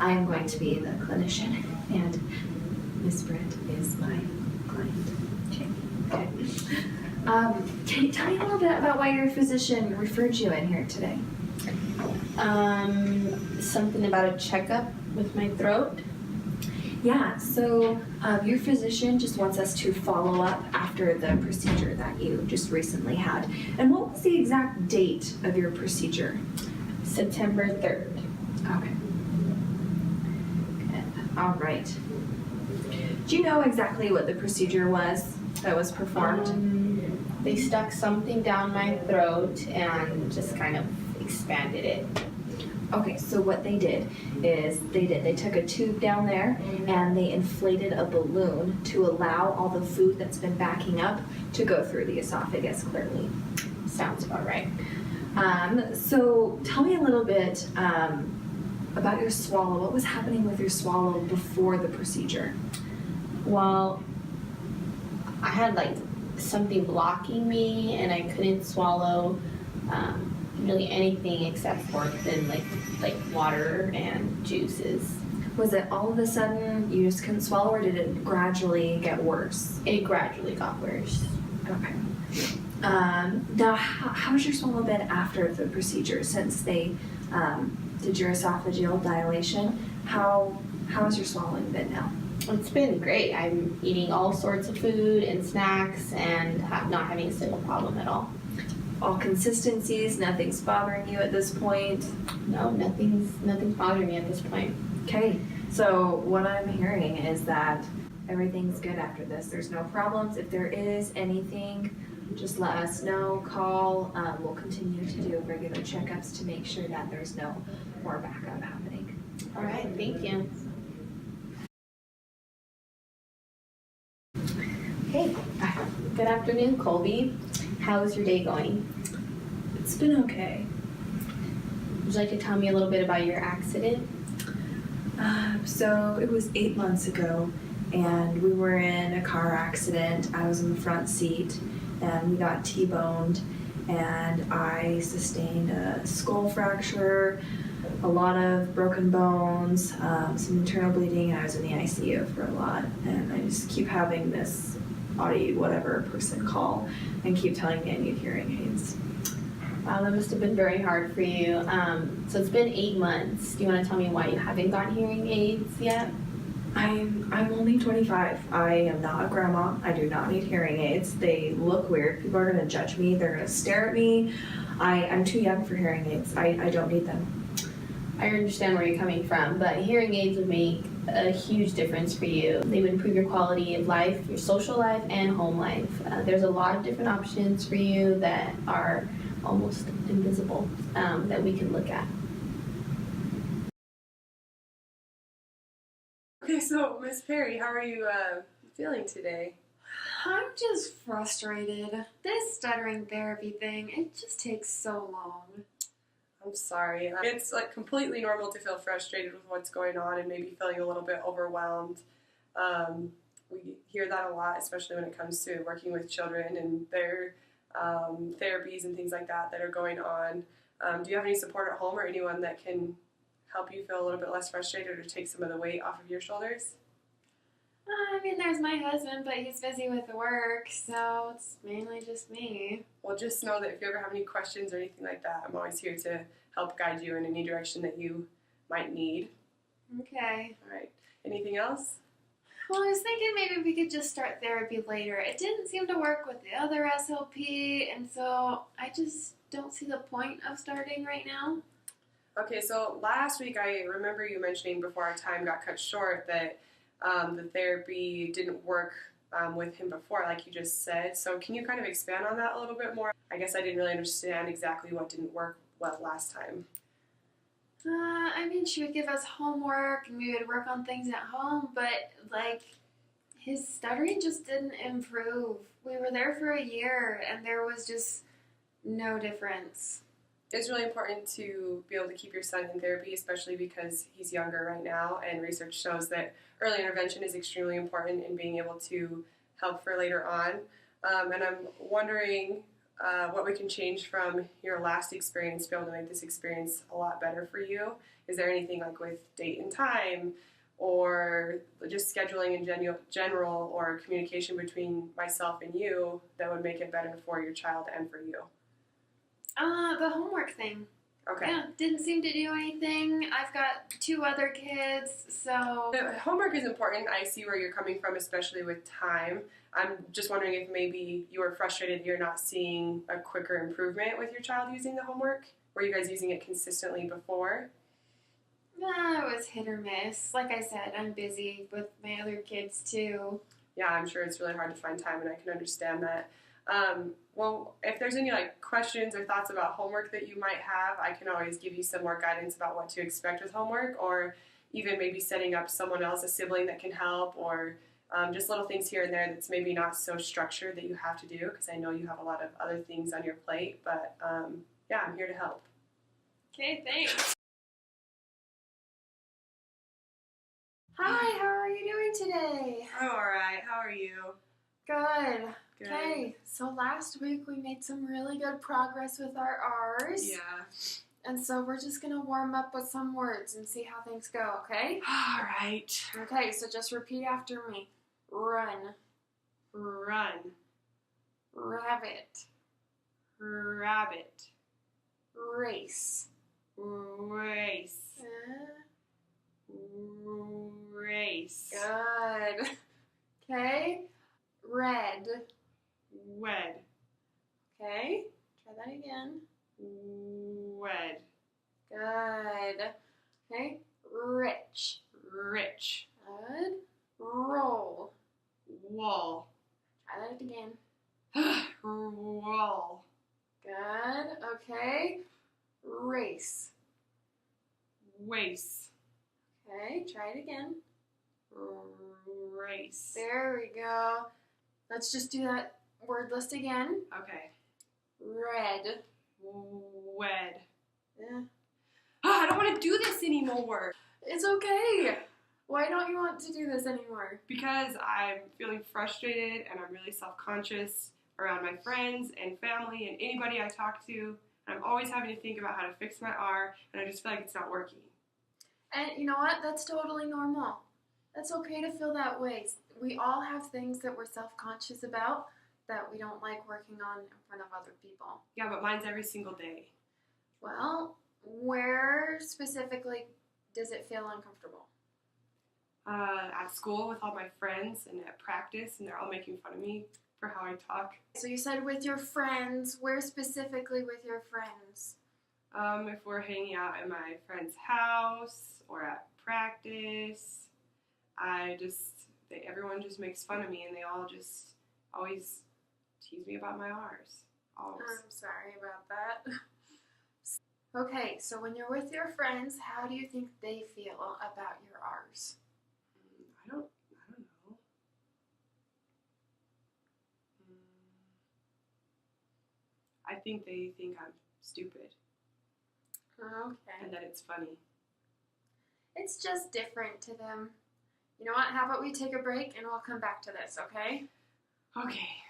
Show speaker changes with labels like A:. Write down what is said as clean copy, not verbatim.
A: I am going to be the clinician, and Miss Britt is my client. Okay. Can you tell me a little bit about why your physician referred you in here today?
B: Something about a checkup with my throat.
A: Yeah, so your physician just wants us to follow up after the procedure that you just recently had. And what was the exact date of your procedure?
B: September 3rd.
A: Okay. Good. All right. Do you know exactly what the procedure was that was performed?
B: They stuck something down my throat and just kind of expanded it.
A: Okay, so what they did is they took a tube down there and they inflated a balloon to allow all the food that's been backing up to go through the esophagus clearly.
B: Sounds about right.
A: So tell me a little bit about your swallow. What was happening with your swallow before the procedure?
B: Well, I had like something blocking me and I couldn't swallow really anything except for then like water and juices.
A: Was it all of a sudden you just couldn't swallow, or did it gradually get worse?
B: It gradually got worse.
A: Okay. Now, how's your swallow been after the procedure? Since they did your esophageal dilation, how has your swallowing been now?
B: It's been great. I'm eating all sorts of food and snacks and not having a single problem at all.
A: All consistencies, nothing's bothering you at this point?
B: No, nothing's bothering me at this point.
A: Okay, so what I'm hearing is that everything's good after this. There's no problems. If there is anything, just let us know, call. We'll continue to do regular checkups to make sure that there's no more backup happening.
B: All right, thank you. Hey, good afternoon, Colby. How's your day going?
A: It's been okay.
B: Would you like to tell me a little bit about your accident?
A: So it was 8 months ago, and we were in a car accident. I was in the front seat, and we got T-boned, and I sustained a skull fracture, a lot of broken bones, some internal bleeding, and I was in the ICU for a lot. And I just keep having this Audi whatever person call and keep telling me I need hearing aids.
B: Wow, that must have been very hard for you. So it's been 8 months. Do you want to tell me why you haven't gotten hearing aids yet?
A: I'm only 25. I am not a grandma. I do not need hearing aids. They look weird. People are going to judge me. They're going to stare at me. I'm too young for hearing aids. I don't need them.
B: I understand where you're coming from, but hearing aids would make a huge difference for you. They would improve your quality of life, your social life, and home life. There's a lot of different options for you that are almost invisible that we can look at.
C: Okay, so Miss Perry, how are you feeling today?
D: I'm just frustrated. This stuttering therapy thing, it just takes so long.
C: I'm sorry. It's like completely normal to feel frustrated with what's going on and maybe feeling a little bit overwhelmed. We hear that a lot, especially when it comes to working with children and their therapies and things like that that are going on. Do you have any support at home or anyone that can help you feel a little bit less frustrated or take some of the weight off of your shoulders?
D: I mean, there's my husband, but he's busy with work, so it's mainly just me.
C: Well, just know that if you ever have any questions or anything like that, I'm always here to help guide you in any direction that you might need.
D: Okay.
C: All right. Anything else?
D: Well, I was thinking maybe we could just start therapy later. It didn't seem to work with the other SLP, and so I just don't see the point of starting right now.
C: Okay, so last week I remember you mentioning before our time got cut short that the therapy didn't work with him before, like you just said. So can you kind of expand on that a little bit more? I guess I didn't really understand exactly what didn't work well last time.
D: I mean, she would give us homework, and we would work on things at home, but, like, his stuttering just didn't improve. We were there for a year, and there was just no difference.
C: It's really important to be able to keep your son in therapy, especially because he's younger right now, and research shows that early intervention is extremely important in being able to help for later on. And I'm wondering, what we can change from your last experience to be able to make this experience a lot better for you. Is there anything like with date and time or just scheduling in general or communication between myself and you that would make it better for your child and for you?
D: The homework thing.
C: Okay.
D: Yeah, didn't seem to do anything. I've got 2 other kids, so
C: The homework is important. I see where you're coming from, especially with time. I'm just wondering if maybe you were frustrated you're not seeing a quicker improvement with your child using the homework. Were you guys using it consistently before?
D: it was hit or miss. Like I said, I'm busy with my other kids too.
C: Yeah, I'm sure it's really hard to find time, and I can understand that. Well, if there's any like questions or thoughts about homework that you might have, I can always give you some more guidance about what to expect with homework, or even maybe setting up someone else, a sibling that can help, or just little things here and there that's maybe not so structured that you have to do, because I know you have a lot of other things on your plate. But yeah, I'm here to help.
D: Okay, thanks.
A: Hi, how are you doing today?
C: I'm all right. How are you?
D: Good.
C: Good.
D: Okay, so last week we made some really good progress with our R's.
C: Yeah.
D: And so we're just going to warm up with some words and see how things go, okay?
C: All right.
D: Okay, so just repeat after me. Run.
C: Run.
D: Rabbit.
C: Rabbit.
D: Race.
C: Race. Race.
D: Good. Okay. Red.
C: Wed.
D: Okay. Try that again.
C: Wed.
D: Good. Okay. Rich.
C: Rich.
D: Good. Roll.
C: Wall.
D: Try that again.
C: Wall.
D: Good. Okay. Race.
C: Waste.
D: Okay. Try it again.
C: Race.
D: There we go. Let's just do that word list again.
C: Okay.
D: Red.
C: Wed.
D: Yeah.
C: I don't want to do this anymore
D: It's okay. Why don't you want to do this anymore?
C: because I'm feeling frustrated and I'm really self-conscious around my friends and family and anybody I talk to. And I'm always having to think about how to fix my R, and I just feel like it's not working.
D: And you know what? That's totally normal. That's okay to feel that way. We all have things that we're self-conscious about that we don't like working on in front of other people.
C: Yeah, but mine's every single day.
D: Well, where specifically does it feel uncomfortable?
C: At school with all my friends and at practice, and they're all making fun of me for how I talk.
D: So you said with your friends. Where specifically with your friends?
C: If we're hanging out at my friend's house or at practice, everyone just makes fun of me, and they all just always tease me about my R's. Always.
D: I'm sorry about that. Okay, so when you're with your friends, how do you think they feel about your R's?
C: I don't know. I think they think I'm stupid
D: Okay.
C: and that it's funny.
D: It's just different to them. You know what? How about we take a break and we'll come back to this, okay?
C: Okay.